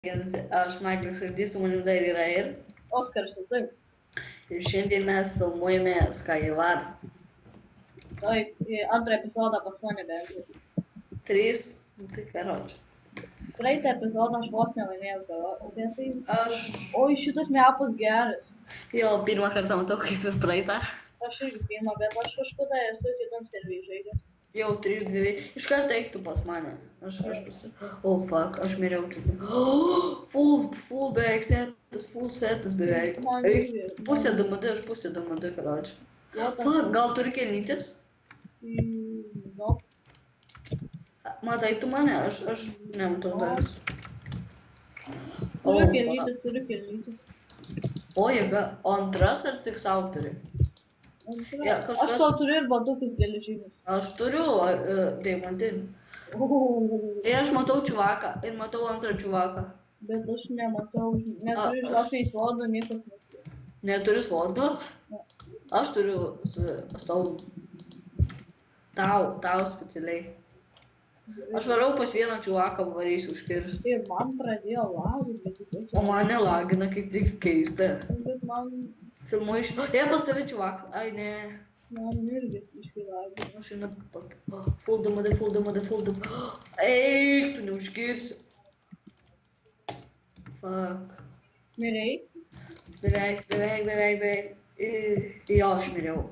Aš Naglis Ardys, su manim dar yra ir. Oskaras, taip. Ir šiandien mes filmuojame Skywars. Taip, antrą epizodą pas mane beveik. 3, tai karoči. Praeitą epizodą aš vos nelaimėjau tavo. Aš Oi, šitas mepas geras. jo pirmą kartą matau kaip ir praeitą. Aš irgi pirmą, bet aš kažkada esu kitam servui žaidęs. Jau 3-2. Iš karto eik tu pas mane. Aš pastu. Oh fuck, aš miriau čiūpį. Full beveik setas, full setas beveik. Man Eik, irgi. pusė DMD, aš pusė DMD, karoči. Fuck, gal turi kelnytis? No. Matai tu mane, aš nematau dar. Turiu kelnytis. O jėga, o antras ar tik sau turi? Ja, Aš tau turiu ir batukus geležinius. Aš turiu deimantinį. Tai aš matau čiuvaką ir matau antrą čiuvaką. Bet aš nematau, neturiu žinokį įsvodą, niekas neturiu. Neturi svordo? Aš turiu stovų. Tau specialiai. Aš varau pas vieną čiuvaką, varysiu užkirsti. Ir man pradėjo laginti. O mane lagina kaip tik keista. Bet man Filmuoju iš... Jei pas tave čiuvaką. Ai ne. irgi iškilagino. Aš einu tokį. Full DMD. Eik, tu neužkirsi. Fuck. Mirei? Beveik. Jo, aš miriau.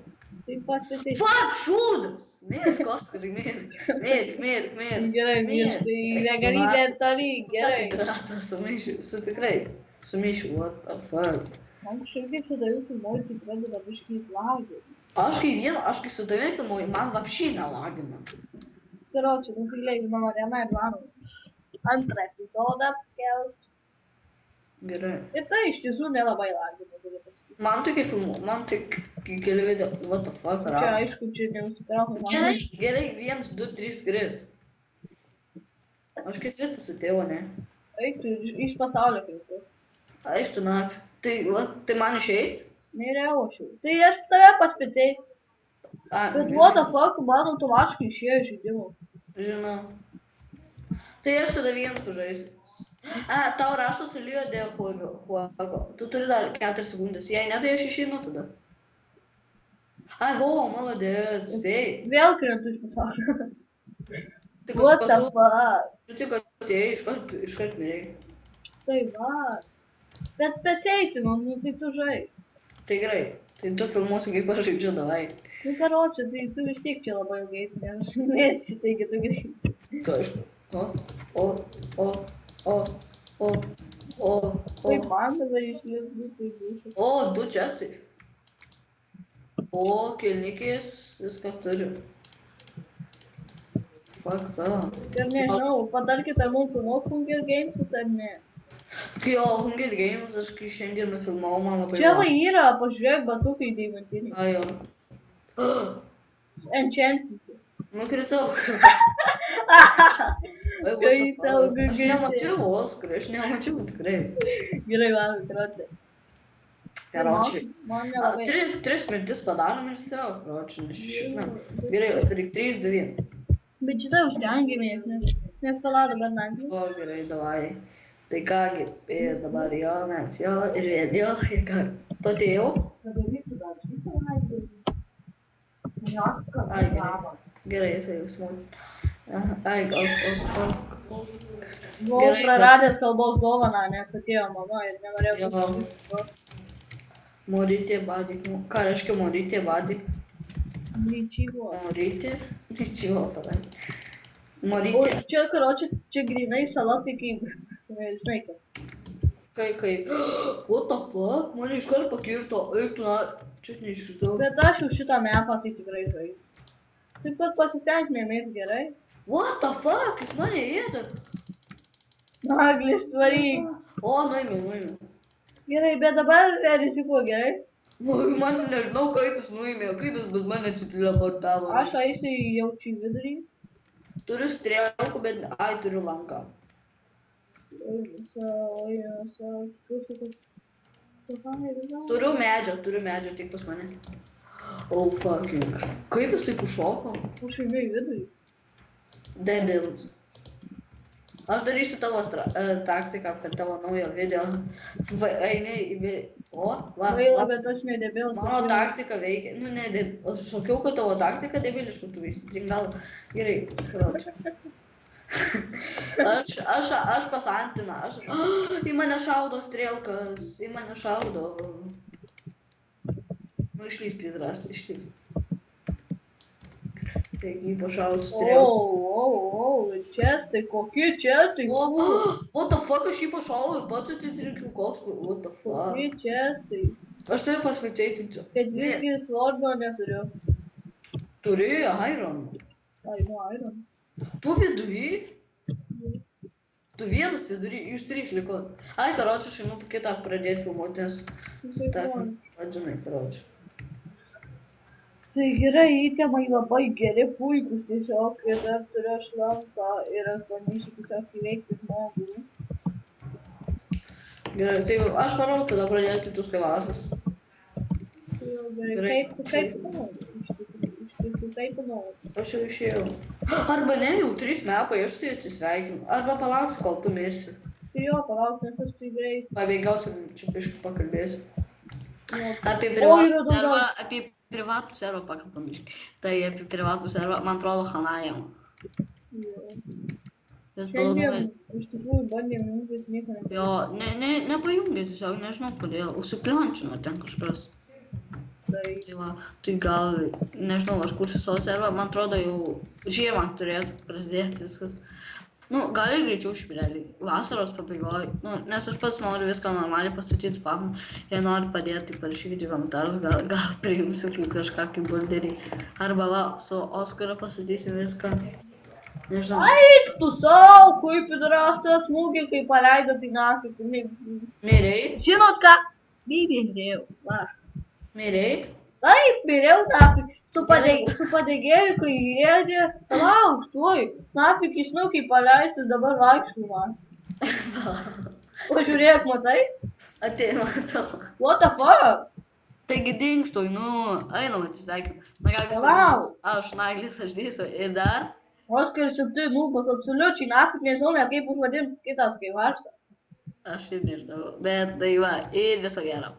Taip pat tai. Fuck, šūdas! Mirk, Oskarai, mirk. Gerai, tai negali detaliai, gerai. Drąsą sumišiu, what the fuck. Man kažkaip su tavim filmuoju, tai pradeda biškiai lagį. Aš kai su tavim filmuoju, man vapšiai nelagina. Karoči, nu tai leik mano viena ir mano. Antrą epizodą kelt. Gerai. Ir tai iš tiesų nelabai lagina. Man tai kai filmuoju, man tai kai keli video, what the fuck, Čia aišku, čia neusitraukiu. Gerai, 1, 2, 3 skris. Aš ketvirtas atėjau, ne? Eik tu iš pasaulio kreipiu. Eik tu nafi. Tai man išeit? Miriau aš jau. Tai aš tave paspėtėjau. Bet what the fuck, man automatiškai išėjo iš žaidimo. Žinau. Tai aš tada vienas pažaisiu. Tau rašo sulijo dėl Huago. Tu turi dar 4 sekundės. Jei ne, tai aš išeinu tada. Молодец, spėjai. Vėl krentu iš pasaulio. What the fuck? Tu tik atėjai, iškart mirėjai. Tai va. Bet spėtėjau, nu tai tu žai. Tai gerai. Tai tu filmuosi, kaip aš žaidžiu, davai. Nu karoči, tai tu vis tiek čia labai ilgai, nes mėsi, taigi tu greitai. Tu aišku. Tai man dabar išlėstų, tai būtų. O, 2 čestai. O, kelnikės viską turi. Fuck that. Ir nežinau, padarkit ar mums filmuot Hunger Gamesus ar ne. Jo, Hunger Games, aš kai šiandien nufilmavau, man labai... Čia va yra, pažiūrėk, batukai deimantiniai. Ajo. Enchantinti. Nukritau. Kritau, Aš nemačiau, Oskarai, aš nemačiau tikrai. Gerai, man atrodo. Karočiai. Man nelabai. 3 mintis padarom ir savo, karočiai, nes šitą. Gerai, atsirik 3, 2, 1. Bet šitą užtengiamės, nes pala dabar naktį. O, gerai, davai. Tai kągi, ir dabar jo, mes jo, ir vėl jo, ir ką. Tu atėjau? Ai, gerai. Gerai, jisai jau smūgi. Ai, gal. Buvau praradęs kalbos dovaną, nes atėjo mama ir nenorėjau. Jo. Morytė badik. Ką reiškia morytė badik? Ničyvo. Ničyvo, parai. O Morytė. čia, karoči, čia grinai salatai kaip, žinai kaip. Kaip. What the fuck? Mane iškart pakirto. Eik tu, čia neiškirtau. Bet aš jau šitą mepą tai tikrai žai. Taip pat pasistenk nemėt gerai. What the fuck? Jis mane ėda. Naglis tvaryk. O, nuėmė. Gerai, bet dabar rizikuo gerai. Man nežinau, kaip jis nuėmė, kaip jis bus mane čia teleportavo. Aš eisiu jaučiu į vidurį. Turiu strėlkų, bet turiu lanką. Turiu medžio, tik pas mane. Oh, fucking. Kaip jis taip užšoko? Aš einu į vidurį. Debilas. Aš darysiu tavo taktiką, kad tavo naujo video eini į... O, va. Gaila, bet aš nedebilas. Mano taktika veikia. Nu, ne, aš sakiau, kad tavo taktika debiliška, tu visi tringal. Gerai, karočią. Aš pas Antiną, į mane šaudo strėlkas, į mane šaudo. Nu, išlys pidrastą, išlys. Taigi, pašaut strėlką. Čestai, kokie čestai? What the fuck, aš jį pašaudu ir pats atitrinkiu koks, what the fuck. Kokie čestai? Aš tave pasvečeitinčiau. Bet visgi svardo neturiu. Turi Iron. Ai, nu, Iron. Tu vidury? Tu vienas vidury, jūs trys likot. Ai, karočią, aš einu kitą pradėti filmuoti, nes... Žinai, karočią. Tai gerai, įtemai labai geri, puikus tiesiog, ir dar turiu šlamką ir aš bandysiu tiesiog įveikti žmogų. Gerai, tai aš manau, tada pradėti kitus kaivasus. Gerai, kaip tu nori? Iš tikrųjų, kaip tu nori? Aš jau išėjau. Arba ne, jau 3 metai, aš tai atsisveikinu. Arba palauks, kol tu mirsi. Tai jo, palauk, nes aš tai greit. Pabėgiausiu, čia biškai pakalbėsiu. Apie privatų servą pakalbam biškai. Tai apie privatų servą, man atrodo, Hanajam. Šiandien iš tikrųjų bandėm jungtis, nieko nepajungė. Jo, nepajungė tiesiog, nežinau kodėl. Užsikliončino ten kažkas. Tai va, tai gal, nežinau, aš kursiu savo servą, man atrodo jau žiemą turėtų prasidėti viskas. Nu, gal ir greičiau špilėlį, vasaros pabaigoj, nu, nes aš pats noriu viską normaliai pastatyti spamą. Jei nori padėti, tai parašykite komentarus, gal priimsiu kažką kaip bulderį. Arba va, su Oskaru pastatysim viską. Nežinau. Eik tu sau, kaip įdrastas smūgį, kai paleido pinakį. Mirei? Žinot ką? Mirėjau, va. Mirei? Taip, mirėjau, nafik. Su padegėju, kai įėdė, palauk, tuoj. Nafik iš nukiai paleistas, dabar vaikščiu man. Pažiūrėk, matai? Ateina, matau. What the fuck? Taigi dingstoj, nu, einam atsisveikim. Na ką, aš Naglis Aždysiu ir dar? Oskar, šitai nubas, absoliučiai, nafik nežinau, net kaip užvadinti kitas kaip aš. Aš ir nežinau, bet tai va, ir viso gero.